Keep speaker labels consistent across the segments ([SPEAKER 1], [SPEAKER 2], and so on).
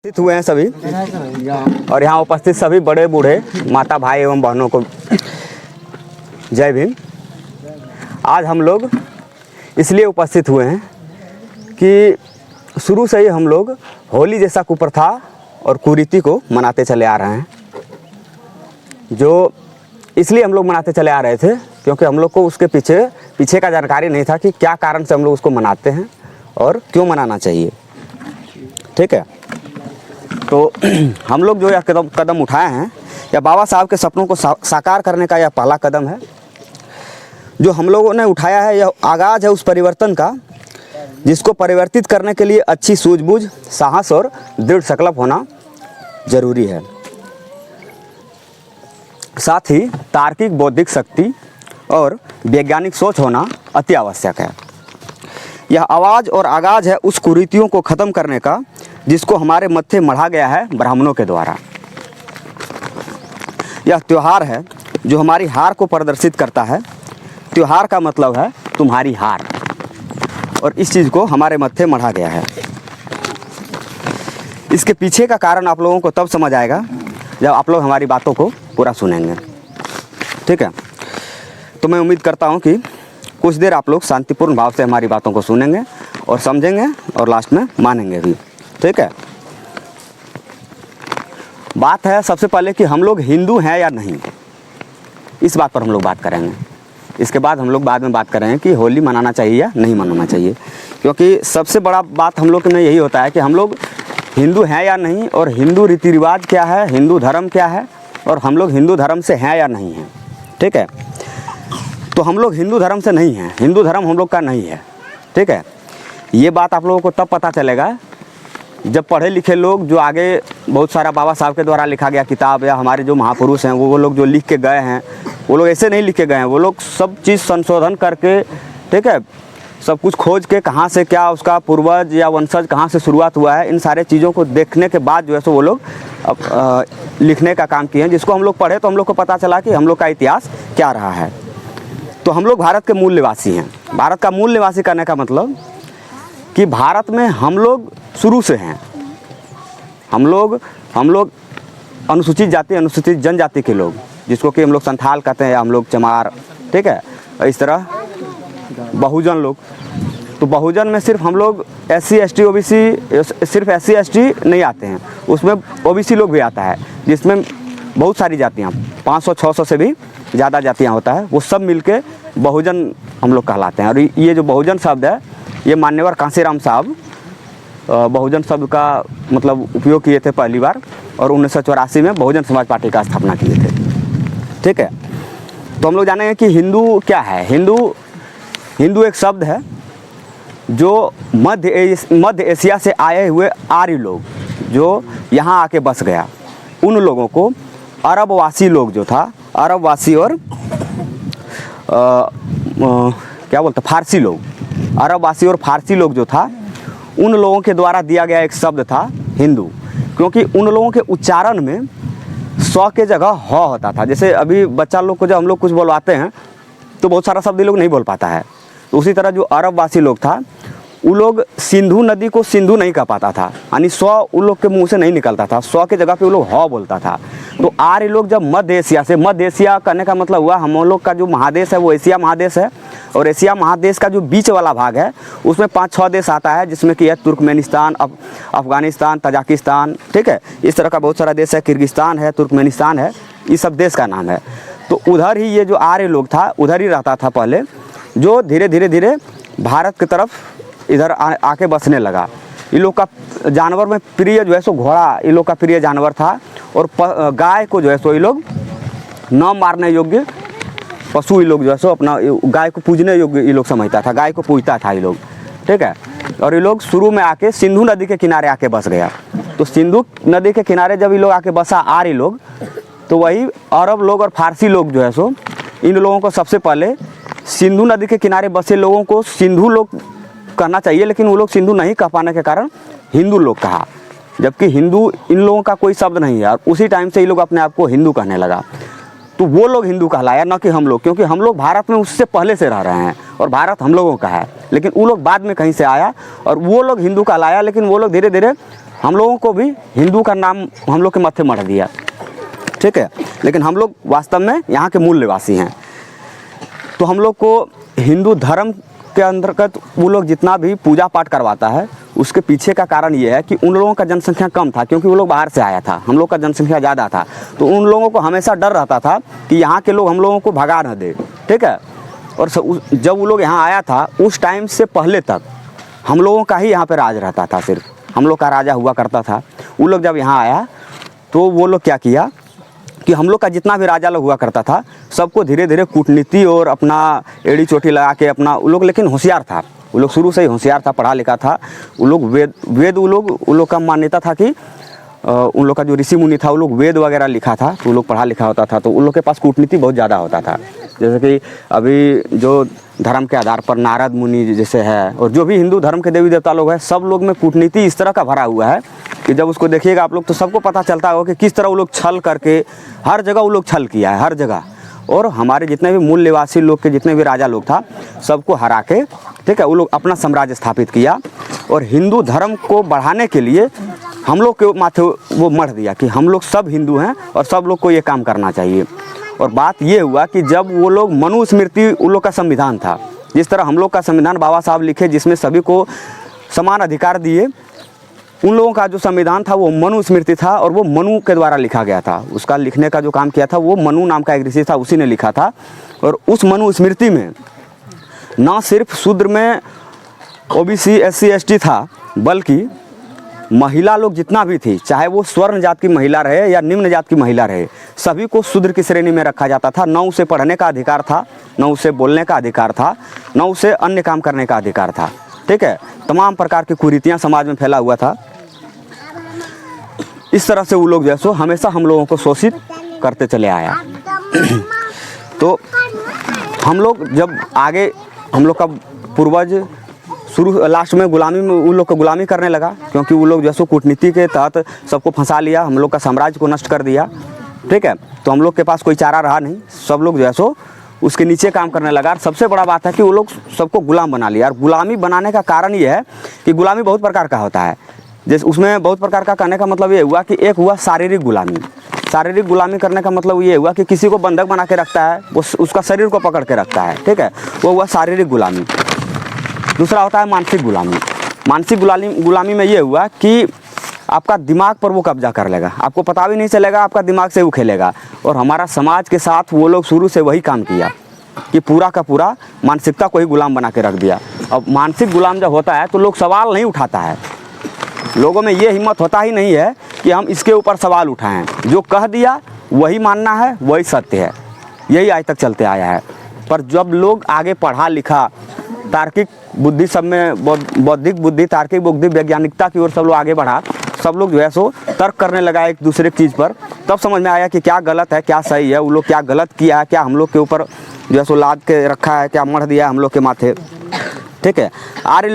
[SPEAKER 1] उपस्थित हुए हैं सभी और यहाँ उपस्थित सभी बड़े बूढ़े माता भाई एवं बहनों को जय भीम। आज हम लोग इसलिए उपस्थित हुए हैं कि शुरू से ही हम लोग होली जैसा कुप्रथा और कुरीति को मनाते चले आ रहे हैं। जो इसलिए हम लोग मनाते चले आ रहे थे क्योंकि हम लोग को उसके पीछे का जानकारी नहीं था कि क्या कारण से हम लोग उसको मनाते हैं और क्यों मनाना चाहिए। ठीक है, तो हम लोग जो यह कदम उठाए हैं या बाबा साहब के सपनों को साकार करने का यह पहला कदम है जो हम लोगों ने उठाया है। यह आगाज़ है उस परिवर्तन का जिसको परिवर्तित करने के लिए अच्छी सूझबूझ, साहस और दृढ़ संकल्प होना जरूरी है। साथ ही तार्किक बौद्धिक शक्ति और वैज्ञानिक सोच होना अति आवश्यक है। यह आवाज़ और आगाज़ है उस कुरीतियों को ख़त्म करने का जिसको हमारे मत्थे मढ़ा गया है ब्राह्मणों के द्वारा। यह त्यौहार है जो हमारी हार को प्रदर्शित करता है। त्यौहार का मतलब है तुम्हारी हार, और इस चीज़ को हमारे मत्थे मढ़ा गया है। इसके पीछे का कारण आप लोगों को तब समझ आएगा जब आप लोग हमारी बातों को पूरा सुनेंगे। ठीक है, तो मैं उम्मीद करता हूँ कि कुछ देर आप लोग शांतिपूर्ण भाव से हमारी बातों को सुनेंगे और समझेंगे और लास्ट में मानेंगे भी। ठीक है, बात है सबसे पहले कि हम लोग हिंदू हैं या नहीं, इस बात पर हम लोग बात करेंगे। इसके बाद हम लोग बाद में बात करेंगे कि होली मनाना चाहिए या नहीं मनाना चाहिए, क्योंकि सबसे बड़ा बात हम लोग में यही होता है कि हम लोग हिंदू हैं या नहीं, और हिंदू रीति रिवाज क्या है, हिंदू धर्म क्या है, और हम लोग हिंदू धर्म से हैं या नहीं हैं। ठीक है, तो हम लोग हिंदू धर्म से नहीं हैं, हिंदू धर्म हम लोग का नहीं है। ठीक है, ये बात आप लोगों को तब पता चलेगा जब पढ़े लिखे लोग, जो आगे बहुत सारा बाबा साहब के द्वारा लिखा गया किताब या हमारे जो महापुरुष हैं वो लोग जो लिख के गए हैं, वो लोग ऐसे नहीं लिख के गए हैं। वो लोग सब चीज़ संशोधन करके, ठीक है, सब कुछ खोज के कहाँ से क्या उसका पूर्वज या वंशज कहाँ से शुरुआत हुआ है, इन सारे चीज़ों को देखने के बाद जो है सो वो लोग लिखने का काम किए हैं, जिसको हम लोग पढ़े तो हम लोग को पता चला कि हम लोग का इतिहास क्या रहा है। तो हम लोग भारत के मूल निवासी हैं। भारत का मूल निवासी करने का मतलब कि भारत में हम लोग शुरू से हैं। हम लोग अनुसूचित जाति, अनुसूचित जनजाति के लोग, जिसको कि हम लोग संथाल कहते हैं, या हम लोग चमार, ठीक है, इस तरह बहुजन लोग। तो बहुजन में सिर्फ हम लोग SC ST OBC, सिर्फ SC ST नहीं आते हैं, उसमें OBC लोग भी आता है, जिसमें बहुत सारी जातियाँ, 500-600 से भी ज़्यादा जातियाँ होता है, वो सब मिलके बहुजन हम लोग कहलाते हैं। और ये जो बहुजन शब्द है, ये मान्यवर कांसीराम साहब बहुजन शब्द का मतलब उपयोग किए थे पहली बार, और 1984 में बहुजन समाज पार्टी का स्थापना किए थे। ठीक है, तो हम लोग जानेंगे कि हिंदू क्या है। हिंदू एक शब्द है जो मध्य एशिया से आए हुए आर्य लोग जो यहाँ आके बस गया, उन लोगों को अरबवासी लोग जो था, अरबवासी और क्या बोलते फारसी लोग, अरबवासी और फारसी लोग जो था, उन लोगों के द्वारा दिया गया एक शब्द था हिंदू, क्योंकि उन लोगों के उच्चारण में स्व के जगह ह होता था। जैसे अभी बच्चा लोग को जब हम लोग कुछ बोलवाते हैं तो बहुत सारा शब्द लोग नहीं बोल पाता है, तो उसी तरह जो अरबवासी लोग था, वो लोग सिंधु नदी को सिंधु नहीं कह पाता था, यानी स्व उन लोग के मुंह से नहीं निकलता था, स्व के जगह पे वो लोग ह बोलता था। तो आर्य लोग जब मध्य एशिया से, मध्य एशिया करने का मतलब हुआ हम लोग का जो महादेश है वो एशिया महादेश है, और एशिया महादेश का जो बीच वाला भाग है उसमें 5-6 देश आता है, जिसमें कि है तुर्कमेनिस्तान, अफगानिस्तान, तजाकिस्तान, ठीक है, इस तरह का बहुत सारा देश है, किर्गिस्तान है, तुर्कमेनिस्तान है, ये सब देश का नाम है। तो उधर ही ये जो आर्य लोग था उधर ही रहता था पहले, जो धीरे धीरे भारत की तरफ इधर आके बसने लगा। इन लोग का जानवर में प्रिय जो है सो घोड़ा इन लोग का प्रिय जानवर था, और गाय को जो है सो ये लोग न मारने योग्य पशु, ये लोग जो है सो अपना गाय को पूजने योग्य ये लोग समझता था, गाय को पूजता था ये लोग। ठीक है, और ये लोग शुरू में आके सिंधु नदी के किनारे आके बस गया। तो सिंधु नदी के किनारे जब ये लोग आके बसा आर्य लोग, तो वही अरब लोग और फारसी लोग जो है सो इन लोगों को सबसे पहले सिंधु नदी के किनारे बसे लोगों को सिंधु लोग कहना चाहिए, लेकिन वो लोग सिंधु नहीं कह पाने के कारण हिंदू लोग कहा, जबकि हिंदू इन लोगों का कोई शब्द नहीं है। और उसी टाइम से ये लोग अपने आप को हिंदू कहने लगा, तो वो लोग हिंदू कहलाया, न कि हम लोग, क्योंकि हम लोग भारत में उससे पहले से रह रहे हैं और भारत हम लोगों का है, लेकिन वो लोग बाद में कहीं से आया और वो लोग हिंदू कहलाया। लेकिन वो लोग धीरे धीरे हम लोगों को भी हिंदू का नाम हम लोग के माथे मढ़ दिया, ठीक है। लेकिन हम लोग वास्तव में यहाँ के मूल निवासी हैं। तो हम लोग को हिंदू धर्म के अंतर्गत वो लोग जितना भी पूजा पाठ करवाता है, उसके पीछे का कारण ये है कि उन लोगों का जनसंख्या कम था, क्योंकि वो लोग बाहर से आया था, हम लोग का जनसंख्या ज़्यादा था। तो उन लोगों को हमेशा डर रहता था कि यहाँ के लोग हम लोगों को भगा न दे, ठीक है। और जब वो लोग यहाँ आया था, उस टाइम से पहले तक हम लोगों का ही यहाँ पर राज रहता था, सिर्फ हम लोग का राजा हुआ करता था। वो लोग जब यहाँ आया तो वो लोग क्या किया कि हम लोग का जितना भी राजा लोग हुआ करता था, सबको धीरे धीरे कूटनीति और अपना एड़ी चोटी लगा के अपना, वो लोग लेकिन होशियार था, वो लोग शुरू से ही होशियार था, पढ़ा लिखा था। वो लोग वेद वो लोग का मान्यता था कि उन लोग का जो ऋषि मुनि था, वो लोग वेद वगैरह लिखा था, तो वो लोग पढ़ा लिखा होता था, तो उन लोग के पास कूटनीति बहुत ज़्यादा होता था। जैसे कि अभी जो धर्म के आधार पर नारद मुनि जैसे है, और जो भी हिंदू धर्म के देवी देवता लोग हैं, सब लोग में कूटनीति इस तरह का भरा हुआ है कि जब उसको देखिएगा आप लोग तो सबको पता चलता होगा कि किस तरह वो लोग छल करके, हर जगह वो लोग छल किया है, हर जगह। और हमारे जितने भी मूल निवासी लोग के जितने भी राजा लोग था, सबको हरा के, ठीक है, वो लोग अपना साम्राज्य स्थापित किया। और हिंदू धर्म को बढ़ाने के लिए हम लोग के माथे वो मढ़ दिया कि हम लोग सब हिंदू हैं और सब लोग को ये काम करना चाहिए। और बात ये हुआ कि जब वो लोग मनुस्मृति उन लोग का संविधान था, जिस तरह हम लोग का संविधान बाबा साहब लिखे जिसमें सभी को समान अधिकार दिए, उन लोगों का जो संविधान था वो मनुस्मृति था, और वो मनु के द्वारा लिखा गया था। उसका लिखने का जो काम किया था वो मनु नाम का एक ऋषि था, उसी ने लिखा था। और उस मनुस्मृति में ना सिर्फ शूद्र में ओबीसी SC ST था, बल्कि महिला लोग जितना भी थी, चाहे वो स्वर्ण जात की महिला रहे या निम्न जात की महिला रहे, सभी को शूद्र की श्रेणी में रखा जाता था। न उसे पढ़ने का अधिकार था, न उसे बोलने का अधिकार था, न उसे अन्य काम करने का अधिकार था, ठीक है। तमाम प्रकार की कुरीतियाँ समाज में फैला हुआ था। इस तरह से वो लोग जैसो हमेशा हम लोगों को शोषित करते चले आया। तो हम लोग जब आगे, हम लोग का पूर्वज शुरू लास्ट में गुलामी में उन लोग को गुलामी करने लगा, क्योंकि वो लोग जैसो कूटनीति के तहत सबको फंसा लिया, हम लोग का साम्राज्य को नष्ट कर दिया, ठीक है। तो हम लोग के पास कोई चारा रहा नहीं, सब लोग जैसो उसके नीचे काम करने लगा। और सबसे बड़ा बात है कि वो लोग सबको गुलाम बना लिया। और गुलामी बनाने का कारण ये है कि गुलामी बहुत प्रकार का होता है। जैसे उसमें बहुत प्रकार का कहने का मतलब ये हुआ कि एक हुआ शारीरिक गुलामी। शारीरिक गुलामी करने का मतलब ये हुआ कि किसी को बंधक बना के रखता है, वो उसका शरीर को पकड़ के रखता है, ठीक है, वो हुआ शारीरिक गुलामी। दूसरा होता है मानसिक गुलामी। मानसिक गुलामी में ये हुआ कि आपका दिमाग पर वो कब्जा कर लेगा, आपको पता भी नहीं चलेगा, आपका दिमाग से वो खेलेगा। और हमारा समाज के साथ वो लोग शुरू से वही काम किया कि पूरा का पूरा मानसिकता को ही गुलाम बना के रख दिया। अब मानसिक गुलाम जब होता है तो लोग सवाल नहीं उठाता है, लोगों में ये हिम्मत होता ही नहीं है कि हम इसके ऊपर सवाल उठाएं। जो कह दिया वही मानना है, वही सत्य है, यही आज तक चलते आया है। पर जब लोग आगे पढ़ा लिखा, तार्किक बुद्धि, सब में बौद्धिक बुद्धि, तार्किक बुद्धि, वैज्ञानिकता की ओर सब लोग आगे बढ़ा, सब लोग जो है सो तर्क करने लगा एक दूसरे चीज़ पर, तब समझ में आया कि क्या गलत है क्या सही है, वो लोग क्या गलत किया है, क्या हम लोग के ऊपर जो है सो लाद के रखा है, क्या मढ़ दिया है हम लोग के माथे, ठीक है। आर्य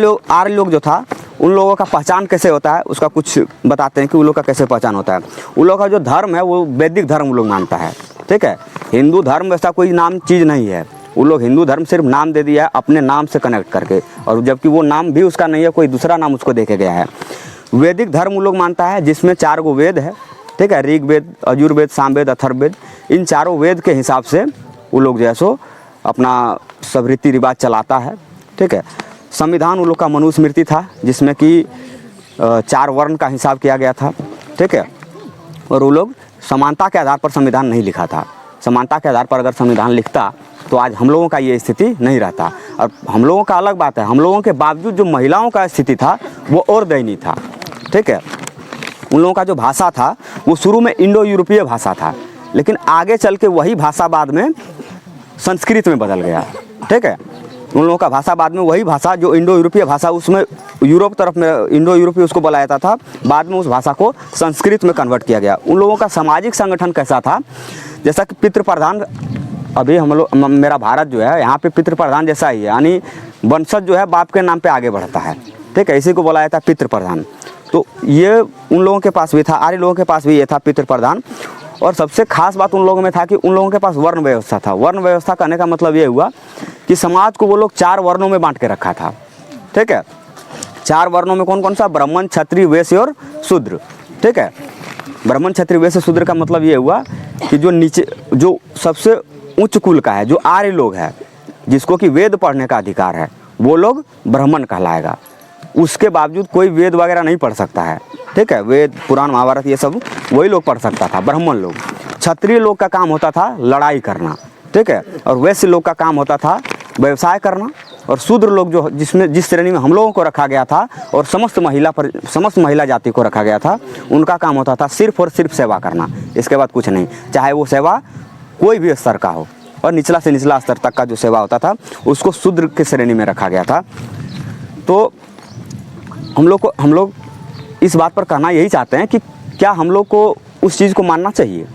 [SPEAKER 1] लोग जो था, उन लोगों का पहचान कैसे होता है उसका कुछ बताते हैं कि उन लोग का कैसे पहचान होता है। उन लोग का जो धर्म है वो वैदिक धर्म उन लोग मानता है, ठीक है। हिंदू धर्म वैसा कोई नाम चीज़ नहीं है, वो लोग हिंदू धर्म सिर्फ नाम दे दिया है अपने नाम से कनेक्ट करके, और जबकि वो नाम भी उसका नहीं है, कोई दूसरा नाम उसको देके गया है। वैदिक धर्म वो लोग मानता है जिसमें 4 गो वेद है, ठीक है, ऋग्वेद, यजुर्वेद, सामवेद, अथर्ववेद। इन चारों वेद के हिसाब से वो लोग जो है सो अपना सब रीति रिवाज चलाता है, ठीक है। संविधान वो लोग का मनुस्मृति था, जिसमें कि 4 वर्ण का हिसाब किया गया था, ठीक है। और वो लोग समानता के आधार पर संविधान नहीं लिखा था। समानता के आधार पर अगर संविधान लिखता तो आज हम लोगों का ये स्थिति नहीं रहता। और हम लोगों का अलग बात है, हम लोगों के बावजूद जो महिलाओं का स्थिति था वो और दयनीय था, ठीक है। उन लोगों का जो भाषा था वो शुरू में इंडो यूरोपीय भाषा था, लेकिन आगे चल के वही भाषा बाद में संस्कृत में बदल गया, ठीक है। उन लोगों का भाषा बाद में वही भाषा जो इंडो यूरोपीय भाषा, उसमें यूरोप तरफ में इंडो यूरोपीय उसको बुलाया जाता था, बाद में उस भाषा को संस्कृत में कन्वर्ट किया गया। उन लोगों का सामाजिक संगठन कैसा था, जैसा कि पितृप्रधान, अभी हम लोग, मेरा भारत जो है यहाँ पे पितृप्रधान जैसा ही है, यानी वंशज जो है बाप के नाम पे आगे बढ़ता है, ठीक है, इसी को बोला जाता है पितृप्रधान। तो ये उन लोगों के पास भी था, आर्य लोगों के पास भी ये था पितृप्रधान। और सबसे खास बात उन लोगों में था कि उन लोगों के पास वर्ण व्यवस्था था। वर्ण व्यवस्था कहने का मतलब ये हुआ कि समाज को वो लोग 4 वर्णों में बांट के रखा था, ठीक है। 4 वर्णों में कौन कौन सा? ब्राह्मण, क्षत्रिय, वैश्य और शूद्र। ठीक है, ब्राह्मण, क्षत्रिय, वैश्य, शूद्र का मतलब ये हुआ कि जो नीचे, जो सबसे उच्च कुल का है, जो आर्य लोग है, जिसको कि वेद पढ़ने का अधिकार है, वो लोग ब्राह्मण कहलाएगा। उसके बावजूद कोई वेद वगैरह नहीं पढ़ सकता है। ठीक है, वेद, पुराण, महाभारत ये सब वही लोग पढ़ सकता था, ब्राह्मण लोग। क्षत्रिय लोग का काम होता था लड़ाई करना। ठीक है, और वैश्य लोग का काम होता था व्यवसाय करना। और शूद्र लोग जो जिस श्रेणी में हम लोगों को रखा गया था और समस्त महिला जाति को रखा गया था, उनका काम होता था सिर्फ और सिर्फ सेवा करना, इसके बाद कुछ नहीं। चाहे वो सेवा कोई भी स्तर का हो, और निचला से निचला स्तर तक का जो सेवा होता था उसको शूद्र की श्रेणी में रखा गया था। तो हम लोग इस बात पर कहना यही चाहते हैं कि क्या हम लोग को उस चीज़ को मानना चाहिए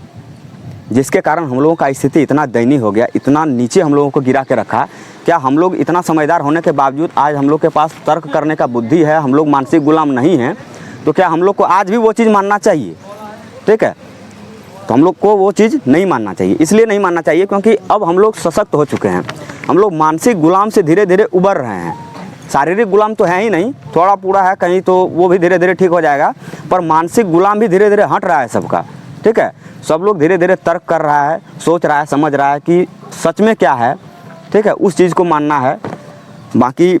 [SPEAKER 1] जिसके कारण हम लोगों का स्थिति इतना दयनीय हो गया, इतना नीचे हम लोगों को गिरा के रखा। क्या हम लोग इतना समझदार होने के बावजूद आज हम लोग के पास तर्क करने का बुद्धि है, हम लोग मानसिक गुलाम नहीं हैं, तो क्या हम लोग को आज भी वो चीज़ मानना चाहिए? ठीक है, तो हम लोग को वो चीज़ नहीं मानना चाहिए। इसलिए नहीं मानना चाहिए क्योंकि अब हम लोग सशक्त हो चुके हैं। हम लोग मानसिक गुलाम से धीरे धीरे उबर रहे हैं। शारीरिक गुलाम तो है ही नहीं, थोड़ा पूरा है कहीं, तो वो भी धीरे धीरे ठीक हो जाएगा, पर मानसिक गुलाम भी धीरे धीरे हट रहा है सबका। ठीक है, सब लोग धीरे धीरे तर्क कर रहा है, सोच रहा है, समझ रहा है कि सच में क्या है। ठीक है, उस चीज़ को मानना है। बाकी